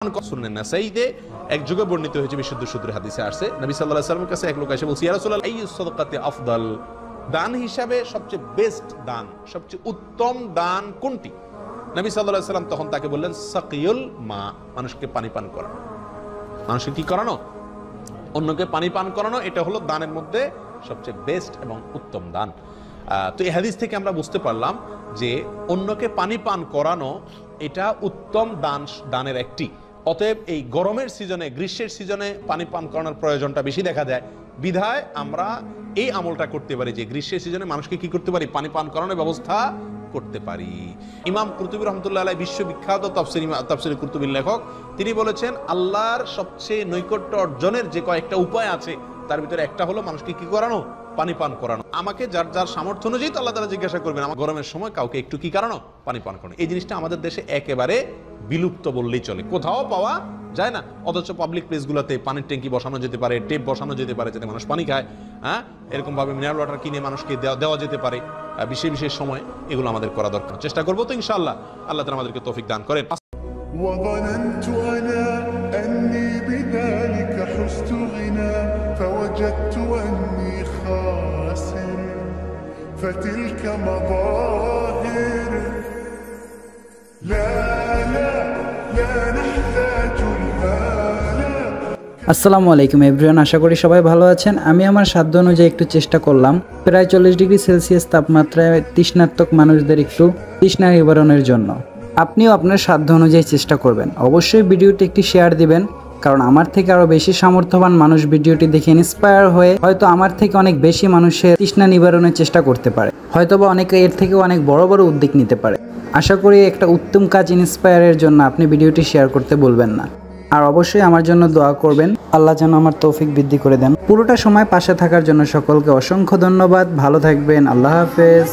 সুনানে নাসাইতে এক যুগে বর্ণিত হয়েছে বিশুদ্ধ সূত্রে হাদিসে আসছে নবী সাল্লাল্লাহু আলাইহি ওয়াসাল্লামের কাছে এক লোক এসে বলছে ইয়া রাসূলুল্লাহ আইয়ুস সাদাকাতি আফদাল, দান হিসাবে সবচেয়ে বেস্ট দান, সবচেয়ে উত্তম দান কোনটি? নবী সাল্লাল্লাহু আলাইহি ওয়াসাল্লাম তখন তাকে বললেন সাকিয়ুল মা, মানুষকে পানি পান করানো। মানুষকে কি করানো? অন্যকে পানি পান করানো, এটা হলো দানের মধ্যে সবচেয়ে বেস্ট এবং উত্তম দান। তো এই হাদিস থেকে আমরা বুঝতে পারলাম যে অন্যকে পানি পান করানো এটা উত্তম দানের একটি। অতএব এই গরমের সিজনে, গ্রীষ্মের সিজনে পানি পান করানোর প্রয়োজনটা বেশি দেখা যায়, বিধায় আমরা এই আমলটা করতে পারি যে গ্রীষ্মের সিজনে মানুষকে কি করতে পারি? পানি পান করানোর ব্যবস্থা করতে পারি। ইমাম কুরতুবী রহমতুল্লাহ আলাইহি বিশ্ববিখ্যাত তাফসীর কুরতুবীর লেখক, তিনি বলেছেন আল্লাহর সবচেয়ে নৈকট্য অর্জনের যে কয়েকটা উপায় আছে তার ভিতরে একটা হলো মানুষকে কি করানো? পানি পান করানো। আমাকে যার যার সামর্থ্য অনুযায়ী তো আল্লাহ তাআলা জিজ্ঞাসা করবেন, আমার গরমের সময় কাউকে একটু কি করানো? পানি পান করানো। এই জিনিসটা আমাদের দেশে একেবারে বিলুপ্ত বললেই চলে, কোথাও পাওয়া যায় না। অথচ পাবলিক প্লেসগুলোতে পানির ট্যাঙ্কি বসানো যেতে পারে, টেপ বসানো যেতে পারে যাতে মানুষ পানি খায়, হ্যাঁ, এরকম ভাবে মিনারেল ওয়াটার কিনে মানুষকে দেওয়া যেতে পারে বিশেষ বিশেষ সময়। এগুলো আমাদের করা দরকার, চেষ্টা করবো তো ইনশাআল্লাহ। আল্লাহ তাআলা আমাদেরকে তৌফিক দান করেন। وظننت أنا أني بذلك حزت غنى فوجدت أني خاسر فتلك مظاهر لا لا لا نحتاج المال। আসসালামু আলাইকুম এভরিওয়ান, আশা করি সবাই ভালো আছেন। আমি আমার সাধ্য অনুযায়ী একটু চেষ্টা করলাম প্রায় 40 ডিগ্রি সেলসিয়াস তাপমাত্রায় তৃষ্ণার্তক মানুষদের একটু তৃষ্ণা নিবারণের জন্য। আপনিও আপনার সাধ্য অনুযায়ী চেষ্টা করবেন। অবশ্যই ভিডিওটি একটি শেয়ার দিবেন, কারণ আমার থেকে আরও বেশি সামর্থ্যবান মানুষ ভিডিওটি দেখে ইন্সপায়ার হয়ে হয়তো আমার থেকে অনেক বেশি মানুষের তৃষ্ণা নিবারণের চেষ্টা করতে পারে, হয়তোবা অনেকে এর থেকেও অনেক বড় বড় উদ্যোগ নিতে পারে। আশা করি একটা উত্তম কাজ ইন্সপায়ারের জন্য আপনি ভিডিওটি শেয়ার করতে বলবেন না। আর অবশ্যই আমার জন্য দোয়া করবেন, আল্লাহ যেন আমার তৌফিক বৃদ্ধি করে দেন। পুরোটা সময় পাশে থাকার জন্য সকলকে অসংখ্য ধন্যবাদ। ভালো থাকবেন, আল্লাহ হাফেজ।